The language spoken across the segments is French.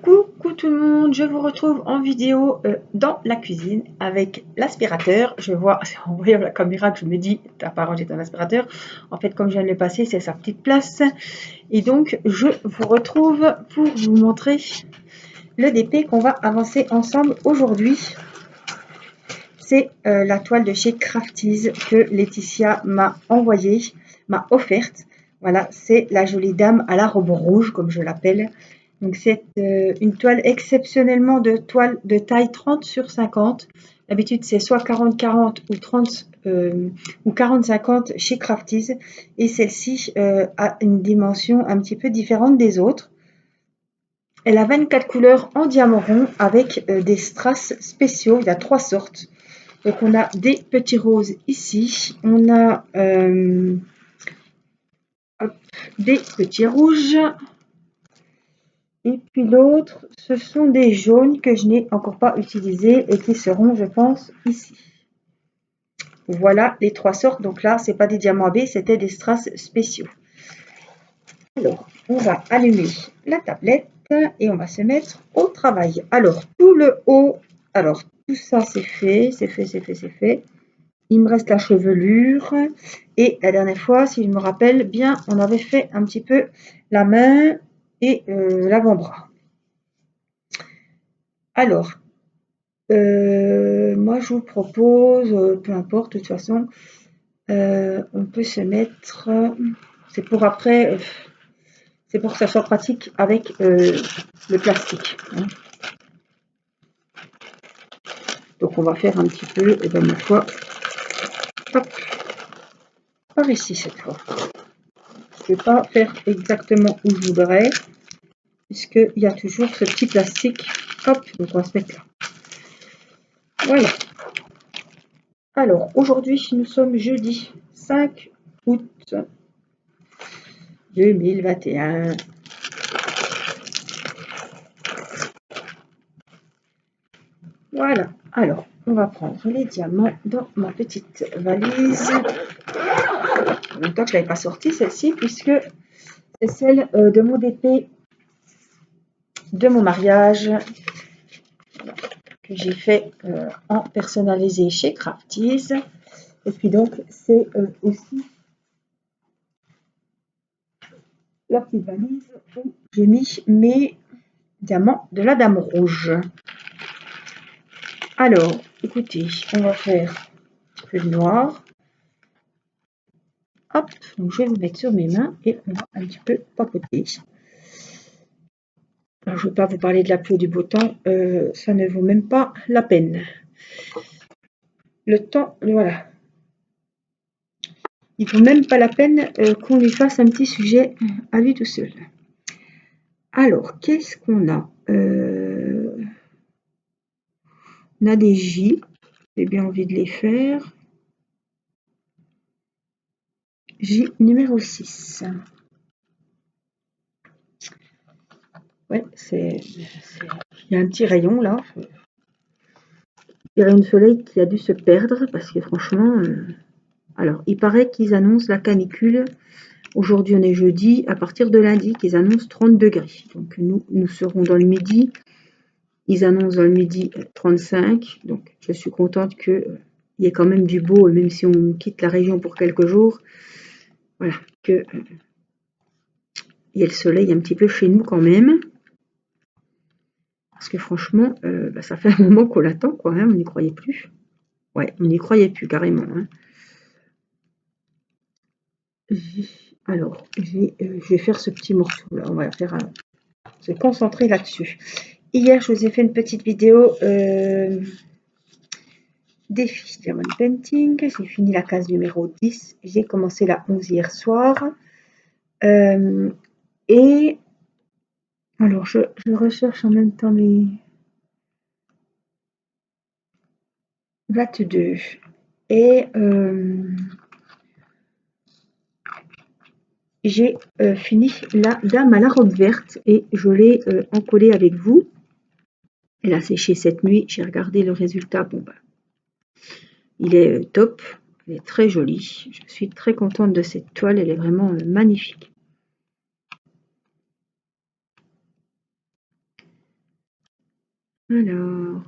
Coucou tout le monde, je vous retrouve en vidéo dans la cuisine avec l'aspirateur. Je vois, en voyant la caméra que je me dis, t'as pas rangé ton aspirateur. En fait, comme je viens de le passer, c'est sa petite place. Et donc, je vous retrouve pour vous montrer le DP qu'on va avancer ensemble aujourd'hui. C'est la toile de chez Crafties que Laetitia m'a envoyée, m'a offerte. Voilà, c'est la jolie dame à la robe rouge, comme je l'appelle. Donc c'est une toile exceptionnellement de toile de taille 30 sur 50. D'habitude c'est soit 40-40 ou 30 ou 40-50 chez Crafties. Et celle-ci a une dimension un petit peu différente des autres. Elle a 24 couleurs en diamant rond avec des strass spéciaux. Il y a 3 sortes. Donc on a des petits roses ici. On a des petits rouges. Et puis l'autre, ce sont des jaunes que je n'ai encore pas utilisés et qui seront, je pense, ici. Voilà les 3 sortes. Donc là, c'est pas des diamants AB, c'était des strass spéciaux. Alors, on va allumer la tablette et on va se mettre au travail. Alors, tout le haut, alors tout ça c'est fait, c'est fait, c'est fait, c'est fait. Il me reste la chevelure. Et la dernière fois, si je me rappelle bien, on avait fait un petit peu la main et l'avant-bras. Alors, moi je vous propose, peu importe, de toute façon, on peut se mettre, c'est pour après, c'est pour que ça soit pratique avec le plastique. Hein. Donc on va faire un petit peu, et bien ma foi, hop, par ici cette fois. Je ne vais pas faire exactement où je voudrais, puisqu'il y a toujours ce petit plastique. Hop, donc on va se mettre là. Voilà. Alors, aujourd'hui, nous sommes jeudi 5 août 2021. Voilà. Alors, on va prendre les diamants dans ma petite valise. En même temps que je ne l'avais pas sortie, celle-ci, puisque c'est celle de mon DP de mon mariage que j'ai fait en personnalisé chez Crafties. Et puis donc, c'est aussi la petite valise où j'ai mis mes diamants de la dame rouge. Alors, écoutez, on va faire un peu de noir. Hop, donc je vais vous mettre sur mes mains et on va un petit peu papoter. Alors, je ne vais pas vous parler de la pluie et du beau temps, ça ne vaut même pas la peine. Le temps, voilà. Il ne vaut même pas la peine qu'on lui fasse un petit sujet à lui tout seul. Alors, qu'est-ce qu'on a on a des J, j'ai bien envie de les faire. J numéro 6. Ouais, il y a un petit rayon là. Il y a une soleil qui a dû se perdre parce que franchement, alors il paraît qu'ils annoncent la canicule. Aujourd'hui on est jeudi, à partir de lundi qu'ils annoncent 30 degrés. Donc nous serons dans le midi. Ils annoncent dans le midi 35. Donc je suis contente qu'il y ait quand même du beau, même si on quitte la région pour quelques jours. Voilà, que il y ait le soleil un petit peu chez nous quand même. Parce que franchement, ça fait un moment qu'on l'attend, quoi, hein, on n'y croyait plus. Ouais, on n'y croyait plus carrément. Hein. Alors, je vais faire ce petit morceau là. On va faire se concentrer là-dessus. Hier, je vous ai fait une petite vidéo défi Diamond Painting. J'ai fini la case numéro 10. J'ai commencé la 11 hier soir. Et alors, je recherche en même temps mes 22. Et j'ai fini la dame à la robe verte et je l'ai encollée avec vous. Elle a séché cette nuit. J'ai regardé le résultat. Bon, bah, il est top. Elle est très jolie. Je suis très contente de cette toile. Elle est vraiment magnifique. Alors,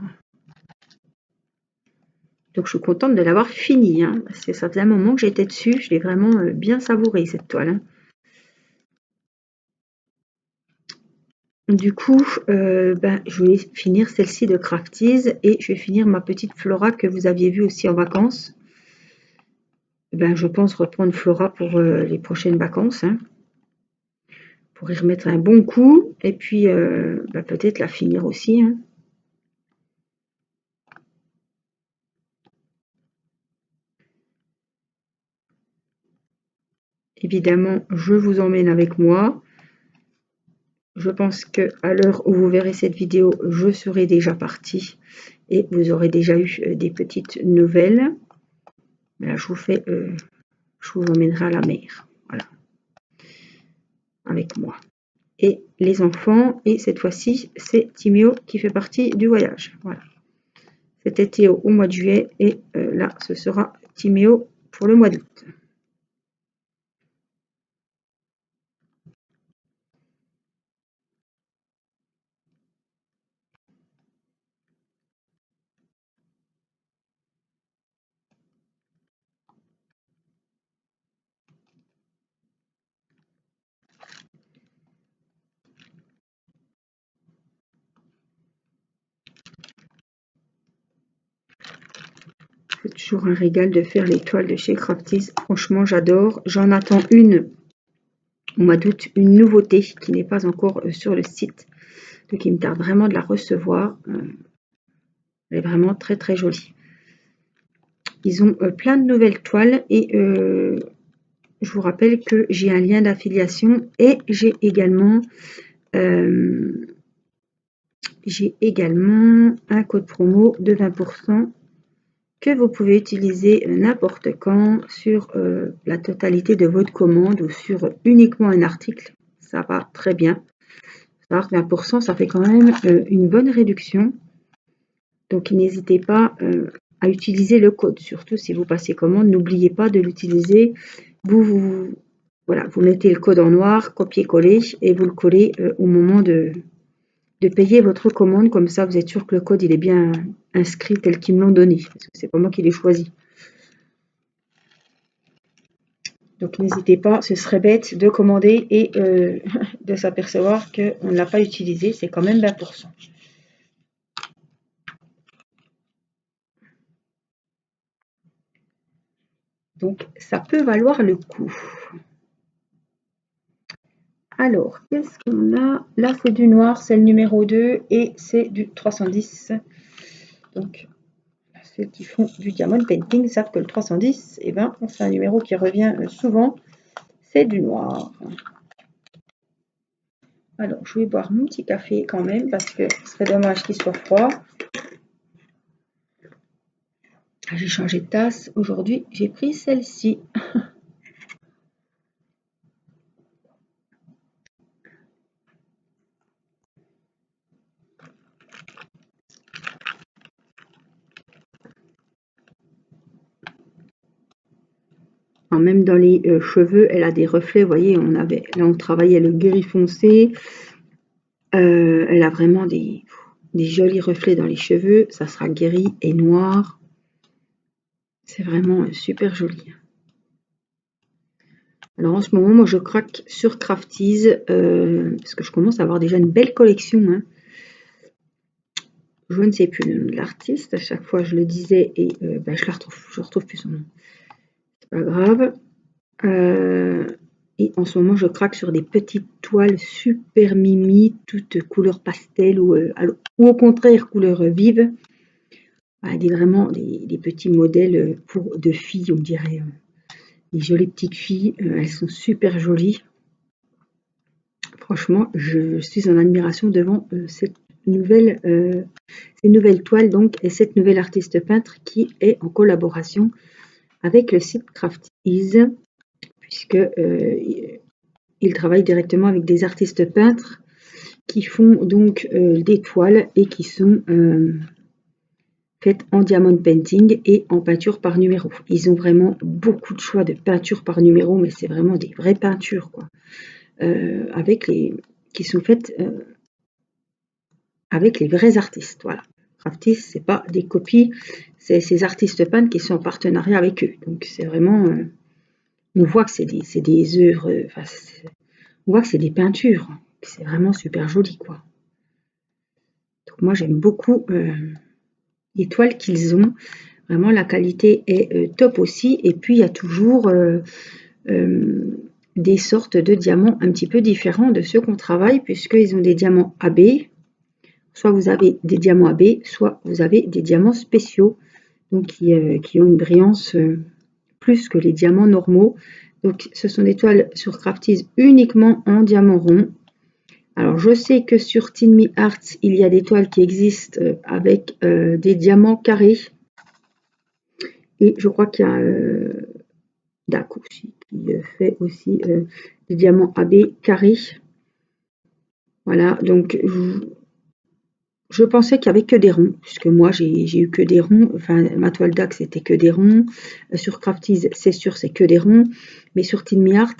donc je suis contente de l'avoir fini, hein, parce que ça faisait un moment que j'étais dessus. Je l'ai vraiment bien savouré cette toile, hein. Du coup, je vais finir celle-ci de Crafties et je vais finir ma petite Flora que vous aviez vue aussi en vacances. Je pense reprendre Flora pour les prochaines vacances, hein, pour y remettre un bon coup et puis peut-être la finir aussi, hein. Évidemment, je vous emmène avec moi. Je pense que à l'heure où vous verrez cette vidéo, je serai déjà partie et vous aurez déjà eu des petites nouvelles. Là, je vous emmènerai à la mer, voilà, avec moi. Et les enfants, et cette fois-ci, c'est Timéo qui fait partie du voyage. Voilà. C'était Théo au mois de juillet et là, ce sera Timéo pour le mois d'août. C'est toujours un régal de faire les toiles de chez Crafties. Franchement, j'adore. J'en attends une au mois d'août, une nouveauté qui n'est pas encore sur le site. Donc, il me tarde vraiment de la recevoir. Elle est vraiment très très jolie. Ils ont plein de nouvelles toiles et je vous rappelle que j'ai un lien d'affiliation et j'ai également un code promo de 20% que vous pouvez utiliser n'importe quand sur la totalité de votre commande ou sur uniquement un article. Ça va très bien. 20%, ça fait quand même une bonne réduction. Donc n'hésitez pas à utiliser le code. Surtout si vous passez commande, n'oubliez pas de l'utiliser. Voilà, vous mettez le code en noir, copier-coller, et vous le collez au moment de payer votre commande. Comme ça, vous êtes sûr que le code il est bien inscrit tel qu'ils me l'ont donné. Parce que c'est pas moi qui l'ai choisi. Donc n'hésitez pas, ce serait bête de commander et de s'apercevoir qu'on ne l'a pas utilisé. C'est quand même 20%. Donc ça peut valoir le coup. Alors, qu'est-ce qu'on a? Là, c'est du noir, c'est le numéro 2 et c'est du 310. Donc, ceux qui font du diamond painting savent que le 310, c'est un numéro qui revient souvent. C'est du noir. Alors, je vais boire mon petit café quand même parce que ce serait dommage qu'il soit froid. J'ai changé de tasse. Aujourd'hui, j'ai pris celle-ci. Même dans les cheveux, elle a des reflets. Vous voyez, là, on travaillait le gris foncé. Elle a vraiment des jolis reflets dans les cheveux. Ça sera gris et noir. C'est vraiment super joli. Alors en ce moment, moi je craque sur Crafties parce que je commence à avoir déjà une belle collection, hein. Je ne sais plus le nom de l'artiste. À chaque fois je le disais et je retrouve plus son nom. C'est pas grave. Et en ce moment, je craque sur des petites toiles super mimi, toutes couleur pastel ou au contraire couleur vive. Vraiment des petits modèles de filles, on dirait. Des jolies petites filles. Elles sont super jolies. Franchement, je suis en admiration devant ces nouvelles toiles donc, et cette nouvelle artiste peintre qui est en collaboration avec le site Crafties, puisque il travaille directement avec des artistes peintres qui font donc des toiles et qui sont faites en diamond painting et en peinture par numéro. Ils ont vraiment beaucoup de choix de peinture par numéro, mais c'est vraiment des vraies peintures, quoi. Qui sont faites avec les vrais artistes. Voilà. Crafties, c'est pas des copies, c'est ces artistes peintres qui sont en partenariat avec eux. Donc c'est vraiment, on voit que c'est des œuvres, on voit que c'est des peintures. C'est vraiment super joli, quoi. Donc moi j'aime beaucoup les toiles qu'ils ont. Vraiment la qualité est top aussi. Et puis il y a toujours des sortes de diamants un petit peu différents de ceux qu'on travaille, puisqu'ils ont des diamants AB. Soit vous avez des diamants AB, soit vous avez des diamants spéciaux, donc qui ont une brillance plus que les diamants normaux. Donc ce sont des toiles sur Crafties uniquement en diamant rond. Alors je sais que sur Tin Me Art, il y a des toiles qui existent avec des diamants carrés. Et je crois qu'il y a Dac aussi qui fait aussi des diamants AB carrés. Voilà, donc je pensais qu'il n'y avait que des ronds, puisque moi j'ai eu que des ronds. Enfin, ma toile Dac c'était que des ronds. Sur Crafties, c'est sûr, c'est que des ronds. Mais sur Tin Me Art,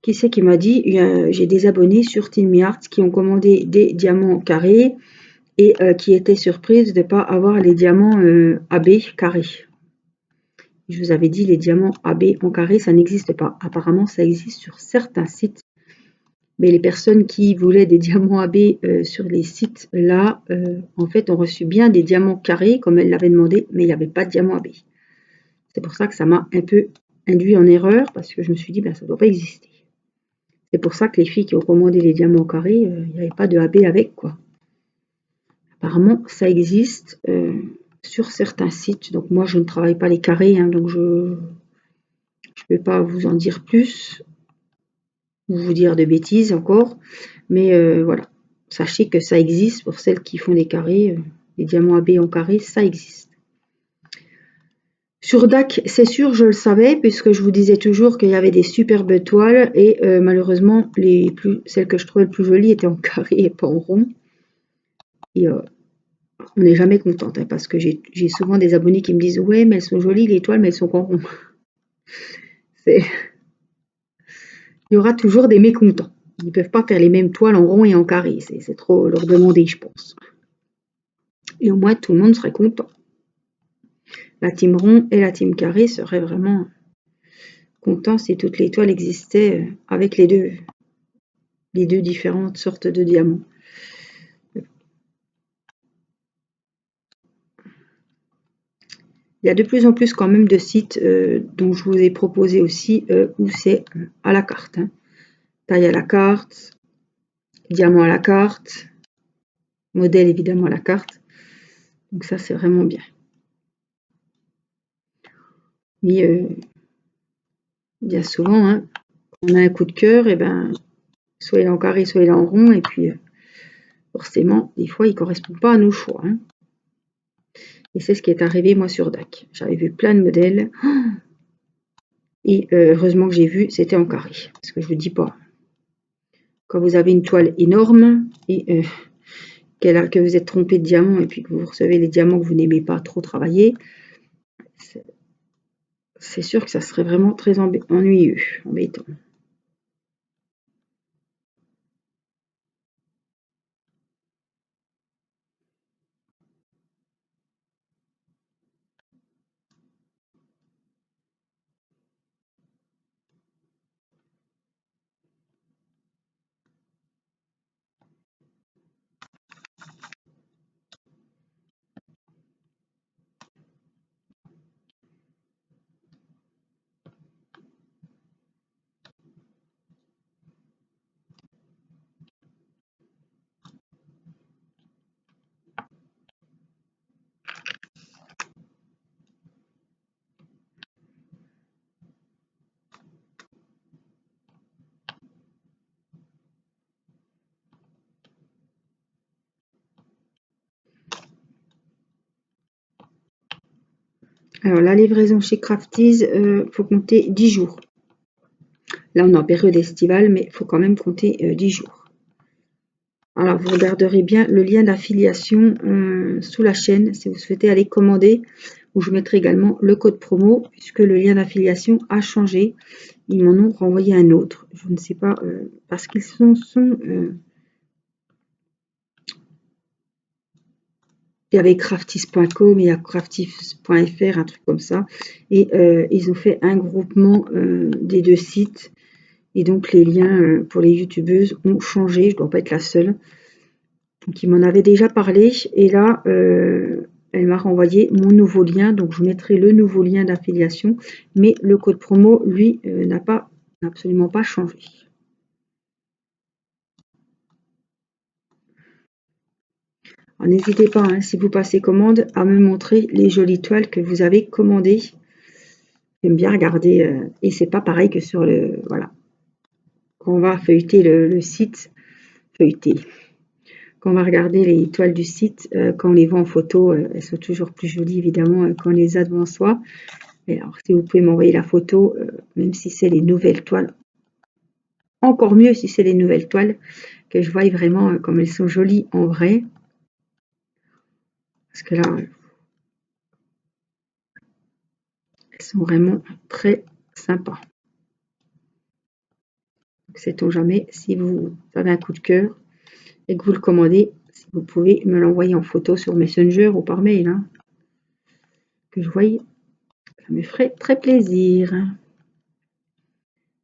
qui c'est qui m'a dit, j'ai des abonnés sur Tin Me Art qui ont commandé des diamants carrés et qui étaient surprises de ne pas avoir les diamants AB carrés. Je vous avais dit, les diamants AB en carré, ça n'existe pas. Apparemment, ça existe sur certains sites. Mais les personnes qui voulaient des diamants AB sur les sites là, en fait, ont reçu bien des diamants carrés, comme elles l'avaient demandé, mais il n'y avait pas de diamants AB. C'est pour ça que ça m'a un peu induit en erreur, parce que je me suis dit, ben, ça ne doit pas exister. C'est pour ça que les filles qui ont commandé les diamants carrés, il n'y avait pas de AB avec, quoi. Apparemment, ça existe sur certains sites. Donc moi, je ne travaille pas les carrés, hein, donc je ne vais pas vous en dire plus, ou vous dire de bêtises encore. Mais voilà, sachez que ça existe pour celles qui font des carrés. Les diamants AB en carré, ça existe. Sur Dac, c'est sûr, je le savais, puisque je vous disais toujours qu'il y avait des superbes toiles. Et malheureusement, celles que je trouvais le plus jolies étaient en carré et pas en rond. Et on n'est jamais contente, hein, parce que j'ai souvent des abonnés qui me disent « Ouais, mais elles sont jolies les toiles, mais elles sont en rond. » Il y aura toujours des mécontents. Ils ne peuvent pas faire les mêmes toiles en rond et en carré. C'est trop leur demander, je pense. Et au moins, tout le monde serait content. La team rond et la team carré seraient vraiment contents si toutes les toiles existaient avec les deux différentes sortes de diamants. Il y a de plus en plus quand même de sites dont je vous ai proposé aussi où c'est à la carte. Hein. Taille à la carte, diamant à la carte, modèle évidemment à la carte. Donc ça, c'est vraiment bien. Mais bien souvent, hein, on a un coup de cœur, et ben, soit il est en carré, soit il est en rond, et puis forcément, des fois, il ne correspond pas à nos choix. Hein. Et c'est ce qui est arrivé, moi, sur Dac. J'avais vu plein de modèles, et heureusement que j'ai vu, c'était en carré. Parce que je ne vous dis pas, quand vous avez une toile énorme, et que vous êtes trompé de diamant, et puis que vous recevez les diamants que vous n'aimez pas trop travailler, c'est sûr que ça serait vraiment très ennuyeux, embêtant. Alors, la livraison chez Crafties, faut compter 10 jours. Là, on est en période estivale, mais il faut quand même compter 10 jours. Alors, vous regarderez bien le lien d'affiliation sous la chaîne si vous souhaitez aller commander, où je mettrai également le code promo, puisque le lien d'affiliation a changé. ils m'en ont renvoyé un autre. Je ne sais pas, parce qu'ils il y avait craftis.com, il y a craftis.fr, un truc comme ça. Et ils ont fait un groupement des deux sites. Et donc les liens pour les youtubeuses ont changé, je ne dois pas être la seule. Donc il m'en avait déjà parlé. Et là, elle m'a renvoyé mon nouveau lien. Donc je mettrai le nouveau lien d'affiliation. Mais le code promo, lui, n'a absolument pas changé. N'hésitez pas, hein, si vous passez commande, à me montrer les jolies toiles que vous avez commandées. J'aime bien regarder, et c'est pas pareil que sur le... Voilà. Quand on va feuilleter le site, feuilleter. Quand on va regarder les toiles du site, quand on les voit en photo, elles sont toujours plus jolies, évidemment, quand on les a devant soi. Et alors, si vous pouvez m'envoyer la photo, même si c'est les nouvelles toiles, encore mieux si c'est les nouvelles toiles, que je voie vraiment comme elles sont jolies en vrai. Parce que là, elles sont vraiment très sympas. Sait-on jamais, si vous avez un coup de cœur et que vous le commandez, si vous pouvez me l'envoyer en photo sur Messenger ou par mail, hein, que je voie, ça me ferait très plaisir.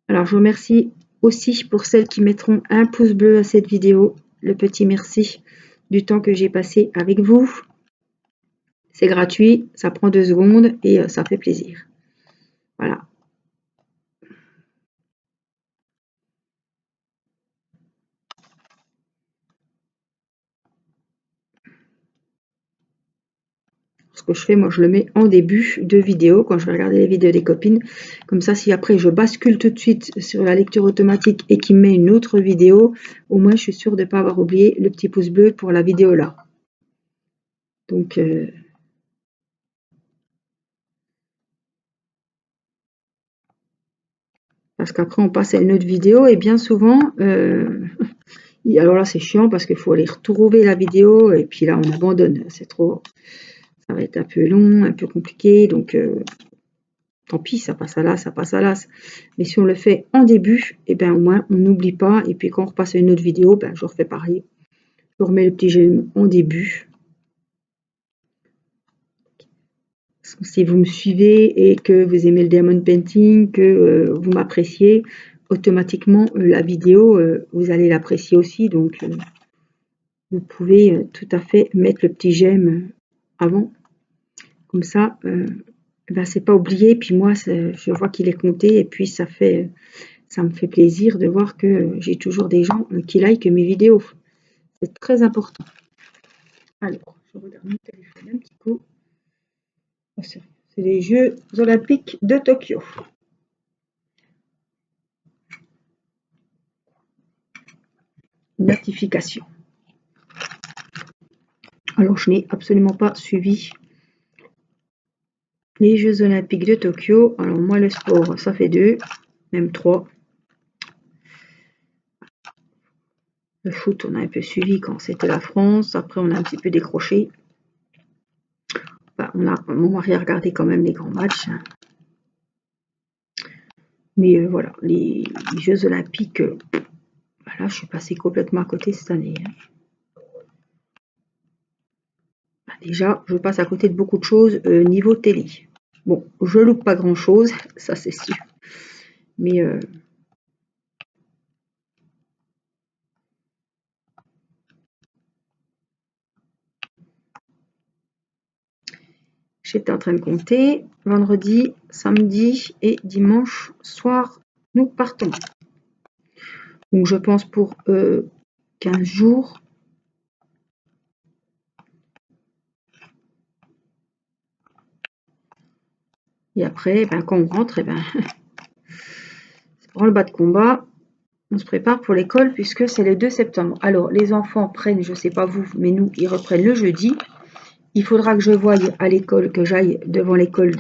Alors, je vous remercie aussi pour celles qui mettront un pouce bleu à cette vidéo, le petit merci du temps que j'ai passé avec vous. C'est gratuit, ça prend 2 secondes et ça fait plaisir. Voilà. Ce que je fais, moi, je le mets en début de vidéo, quand je vais regarder les vidéos des copines. Comme ça, si après je bascule tout de suite sur la lecture automatique et qu'il me met une autre vidéo, au moins je suis sûre de ne pas avoir oublié le petit pouce bleu pour la vidéo là. Donc, parce qu'après on passe à une autre vidéo et bien souvent, alors là c'est chiant parce qu'il faut aller retrouver la vidéo et puis là on abandonne. C'est trop, ça va être un peu long, un peu compliqué, donc tant pis, ça passe à l'as, ça passe à l'as. Mais si on le fait en début, et bien au moins on n'oublie pas. Et puis quand on repasse à une autre vidéo, ben, je refais pareil. Je remets le petit j'aime en début. Si vous me suivez et que vous aimez le diamond painting, que vous m'appréciez, automatiquement la vidéo, vous allez l'apprécier aussi. Donc vous pouvez tout à fait mettre le petit j'aime avant. Comme ça, ben, c'est pas oublié. Puis moi, je vois qu'il est compté et puis ça me fait plaisir de voir que j'ai toujours des gens qui likent mes vidéos. C'est très important. Alors, je regarde mon téléphone un petit coup. Oh, c'est les Jeux Olympiques de Tokyo. Notification. Alors, je n'ai absolument pas suivi les Jeux Olympiques de Tokyo. Alors, moi, le sport, ça fait 2, même 3. Le foot, on a un peu suivi quand c'était la France. Après, on a un petit peu décroché. Enfin, mon mari a regardé quand même les grands matchs. Mais voilà, les Jeux Olympiques, voilà, je suis passée complètement à côté cette année. Déjà, je passe à côté de beaucoup de choses niveau télé. Bon, je loupe pas grand-chose, ça c'est sûr. Mais j'étais en train de compter. Vendredi, samedi et dimanche soir, nous partons. Donc je pense pour 15 jours. Et après, ben, quand on rentre, ben, c'est pour le bas de combat. On se prépare pour l'école puisque c'est le 2 septembre. Alors, les enfants prennent, je ne sais pas vous, mais nous, ils reprennent le jeudi. Il faudra que je voie à l'école, que j'aille devant l'école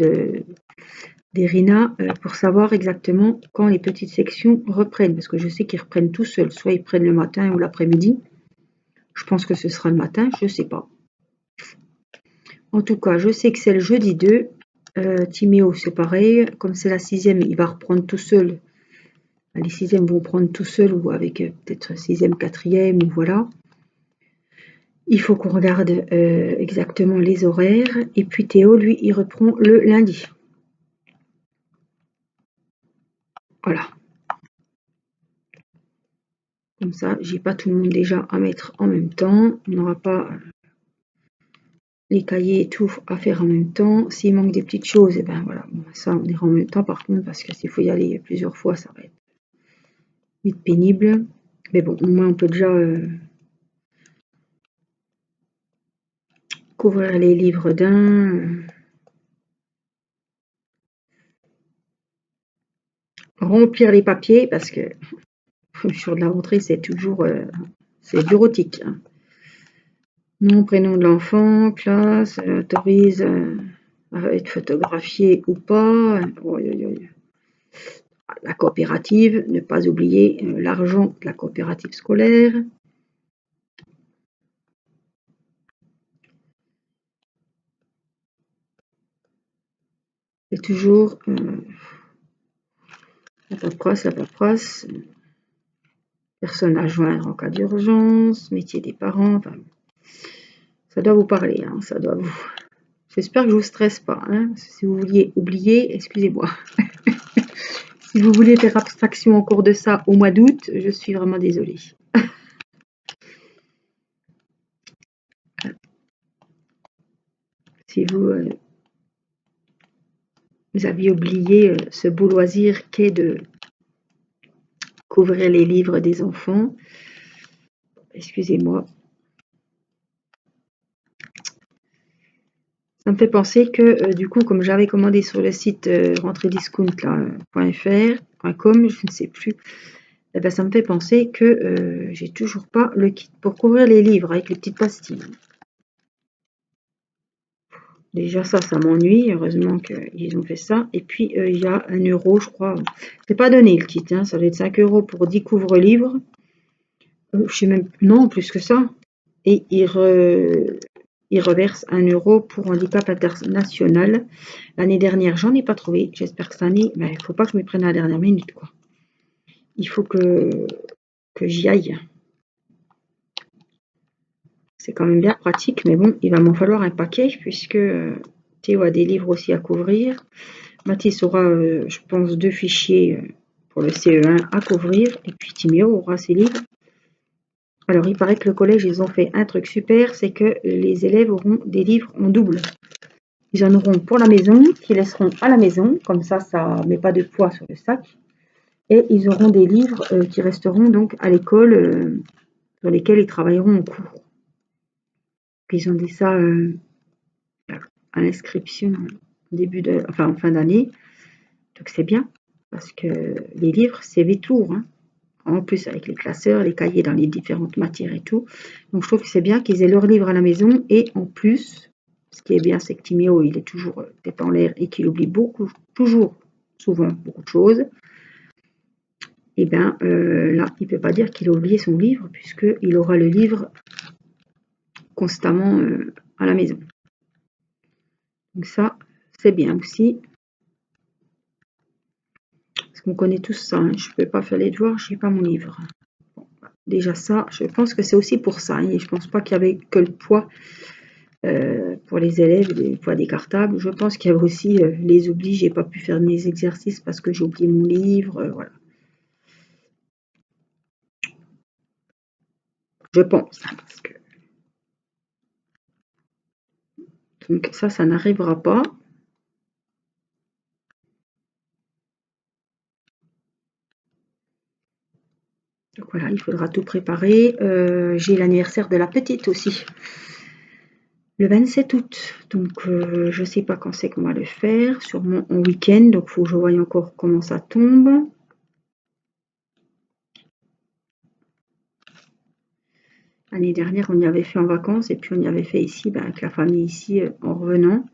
d'Irina pour savoir exactement quand les petites sections reprennent. Parce que je sais qu'ils reprennent tout seuls. Soit ils prennent le matin ou l'après-midi. Je pense que ce sera le matin, je ne sais pas. En tout cas, je sais que c'est le jeudi 2. Timéo, c'est pareil. Comme c'est la 6e, il va reprendre tout seul Les sixièmes vont prendre tout seul ou avec peut-être sixième, quatrième, ou voilà. Il faut qu'on regarde exactement les horaires. Et puis Théo, lui, il reprend le lundi. Voilà. Comme ça, j'ai pas tout le monde déjà à mettre en même temps. On n'aura pas les cahiers et tout à faire en même temps. S'il manque des petites choses, et ben voilà, bon, ça on ira en même temps par contre, parce que s'il faut y aller plusieurs fois, ça va être vite pénible. Mais bon, au moins on peut déjà couvrir les livres d'un, remplir les papiers, parce que le jour de la rentrée, c'est toujours c'est bureautique. Hein. Nom, prénom de l'enfant, classe, autorise à être photographié ou pas. La coopérative, ne pas oublier l'argent de la coopérative scolaire. C'est toujours la paperasse, personne à joindre en cas d'urgence, métier des parents, enfin, ça doit vous parler, hein, ça doit vous... J'espère que je ne vous stresse pas, hein, si vous vouliez oublier, excusez-moi. Si vous voulez faire abstraction encore de ça au mois d'août, je suis vraiment désolée. Si vous aviez oublié ce beau loisir qu'est de couvrir les livres des enfants, excusez-moi. Ça me fait penser que du coup, comme j'avais commandé sur le site rentrediscount.fr.com, je ne sais plus, eh ben, ça me fait penser que j'ai toujours pas le kit pour couvrir les livres avec les petites pastilles. Déjà ça m'ennuie, heureusement qu'ils ont fait ça. Et puis il y a 1 euro, je crois. C'est pas donné le kit, hein, ça doit être 5 euros pour 10 couvre-livres. Je sais même, non, plus que ça. Et il reverse 1 euro pour handicap international. L'année dernière, j'en ai pas trouvé. J'espère que cette année, il ne faut pas que je me prenne à la dernière minute, quoi. Il faut que j'y aille. C'est quand même bien pratique, mais bon, il va m'en falloir un paquet puisque Théo a des livres aussi à couvrir. Mathis aura, je pense, 2 fichiers pour le CE1 à couvrir. Et puis Timéo aura ses livres. Alors, il paraît que le collège, ils ont fait un truc super, c'est que les élèves auront des livres en double. Ils en auront pour la maison, qu'ils laisseront à la maison, comme ça ne met pas de poids sur le sac. Et ils auront des livres qui resteront donc à l'école, sur lesquels ils travailleront en cours. Ils ont dit ça à l'inscription en fin d'année. Donc c'est bien, parce que les livres, c'est vite lourd. Hein. En plus, avec les classeurs, les cahiers dans les différentes matières et tout. Donc je trouve que c'est bien qu'ils aient leurs livres à la maison. Et en plus, ce qui est bien, c'est que Timéo, il est toujours tête en l'air et qu'il oublie souvent beaucoup de choses. Et bien là, il ne peut pas dire qu'il a oublié son livre, puisqu'il aura le livre constamment à la maison. Donc ça, c'est bien aussi. Parce qu'on connaît tous ça, hein. Je ne peux pas faire les devoirs, je n'ai pas mon livre. Bon, déjà ça, je pense que c'est aussi pour ça. Hein, et je ne pense pas qu'il y avait que le poids pour les élèves, le poids décartable. Je pense qu'il y avait aussi les oublis, je n'ai pas pu faire mes exercices parce que j'ai oublié mon livre. Voilà. Je pense. Hein, parce que... Donc ça n'arrivera pas. Donc voilà, il faudra tout préparer. J'ai l'anniversaire de la petite aussi, le 27 août. Donc je ne sais pas quand c'est qu'on va le faire, sûrement en week-end. Donc il faut que je voie encore comment ça tombe. L'année dernière, on y avait fait en vacances et puis on y avait fait ici, avec la famille ici, en revenant.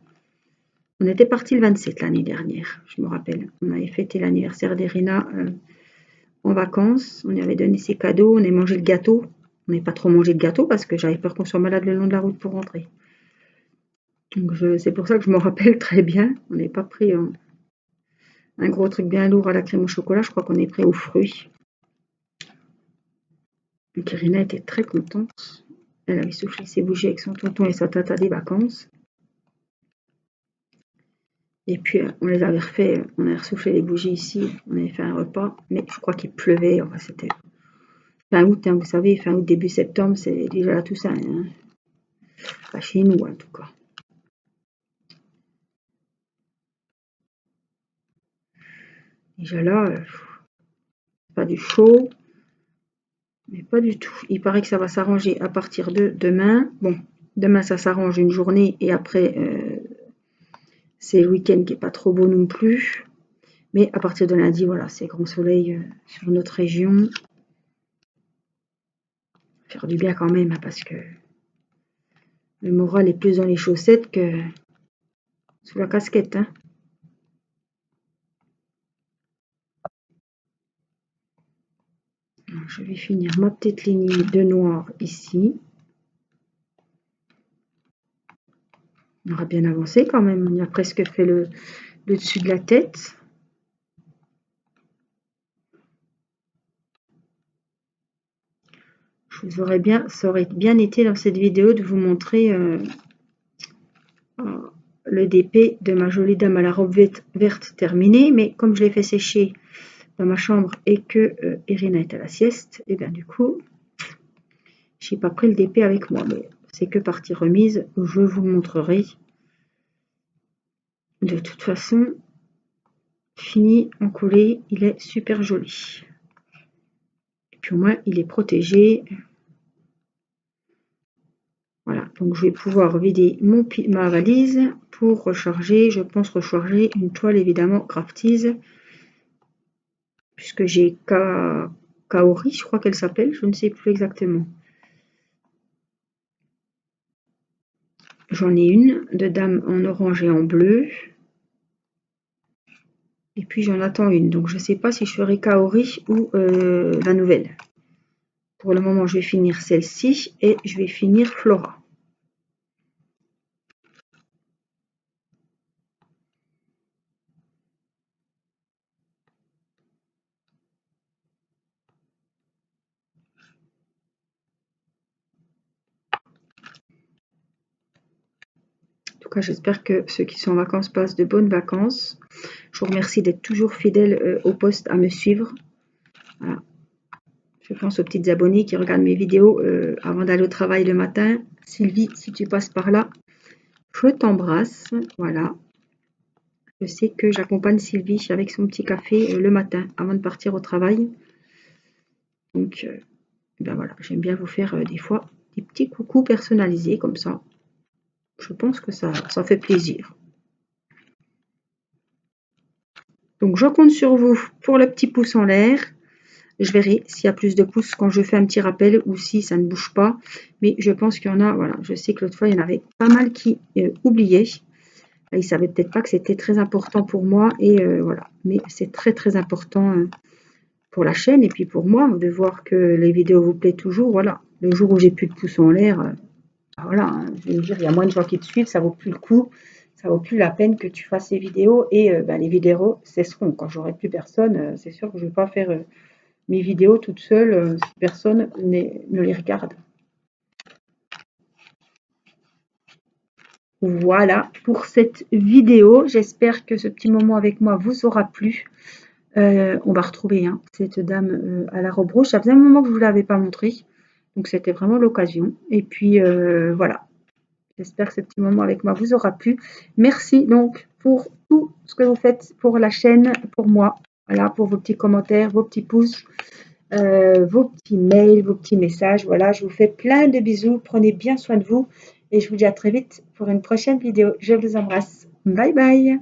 On était parti le 27 l'année dernière, je me rappelle. On avait fêté l'anniversaire d'Irina en vacances. On y avait donné ses cadeaux, on a mangé le gâteau. On n'a pas trop mangé de gâteau parce que j'avais peur qu'on soit malade le long de la route pour rentrer. Donc c'est pour ça que je me rappelle très bien. On n'est pas pris un gros truc bien lourd à la crème au chocolat. Je crois qu'on est prêt aux fruits. Donc Irina était très contente. Elle avait soufflé ses bougies avec son tonton et sa tata des vacances. Et puis on les avait refait, on avait ressoufflé les bougies ici, on avait fait un repas, mais je crois qu'il pleuvait, enfin c'était fin août, hein, vous savez, fin août, début septembre, c'est déjà la Toussaint, hein. Pas chez nous en tout cas. Déjà là, pas du chaud, mais pas du tout. Il paraît que ça va s'arranger à partir de demain. Bon, demain ça s'arrange une journée et après c'est le week-end qui est pas trop beau non plus. Mais à partir de lundi, voilà, c'est grand soleil sur notre région. Faire du bien quand même, hein, parce que le moral est plus dans les chaussettes que sous la casquette, hein. Alors, je vais finir ma petite lignée de noir ici. On aura bien avancé quand même. On a presque fait le dessus de la tête. Ça aurait bien été dans cette vidéo de vous montrer le DP de ma jolie dame à la robe verte terminée. Mais comme je l'ai fait sécher dans ma chambre et que Irina est à la sieste, et bien du coup, j'ai pas pris le DP avec moi. Mais c'est que partie remise. Je vous montrerai. De toute façon, fini, encollé, il est super joli. Et puis au moins, il est protégé. Voilà, donc je vais pouvoir vider ma valise pour recharger. Je pense recharger une toile évidemment Crafties, puisque j'ai Kaori, je crois qu'elle s'appelle, je ne sais plus exactement. J'en ai une de dame en orange et en bleu. Et puis j'en attends une, donc je ne sais pas si je ferai Kaori ou la nouvelle. Pour le moment, je vais finir celle-ci et je vais finir Flora. En tout cas, j'espère que ceux qui sont en vacances passent de bonnes vacances. Je vous remercie d'être toujours fidèles au poste à me suivre. Voilà. Je pense aux petites abonnées qui regardent mes vidéos avant d'aller au travail le matin. Sylvie, si tu passes par là, je t'embrasse. Voilà. Je sais que j'accompagne Sylvie avec son petit café le matin avant de partir au travail. Donc, ben voilà, j'aime bien vous faire des fois des petits coucous personnalisés comme ça. Je pense que ça fait plaisir. Donc, je compte sur vous pour le petit pouce en l'air. Je verrai s'il y a plus de pouces quand je fais un petit rappel ou si ça ne bouge pas. Mais je pense qu'il y en a, voilà. Je sais que l'autre fois, il y en avait pas mal qui oubliaient. Ils ne savaient peut-être pas que c'était très important pour moi. Et voilà. Mais c'est très, très important pour la chaîne et puis pour moi de voir que les vidéos vous plaisent toujours. Voilà. Le jour où j'ai plus de pouces en l'air, voilà. Hein, je vais me dire, il y a moins de gens qui te suivent. Ça vaut plus le coup. Ça vaut plus la peine que tu fasses ces vidéos. Et ben, les vidéos cesseront. Quand j'aurai plus personne, c'est sûr que je ne vais pas faire... mes vidéos toutes seules si personne ne les regarde. Voilà pour cette vidéo. J'espère que ce petit moment avec moi vous aura plu. On va retrouver cette dame à la robe rouge. Ça faisait un moment que je ne vous l'avais pas montré. Donc c'était vraiment l'occasion. Et puis voilà. J'espère que ce petit moment avec moi vous aura plu. Merci donc pour tout ce que vous faites pour la chaîne, pour moi. Voilà, pour vos petits commentaires, vos petits pouces. Vos petits mails, vos petits messages. Voilà, je vous fais plein de bisous. Prenez bien soin de vous et je vous dis à très vite pour une prochaine vidéo. Je vous embrasse. Bye bye.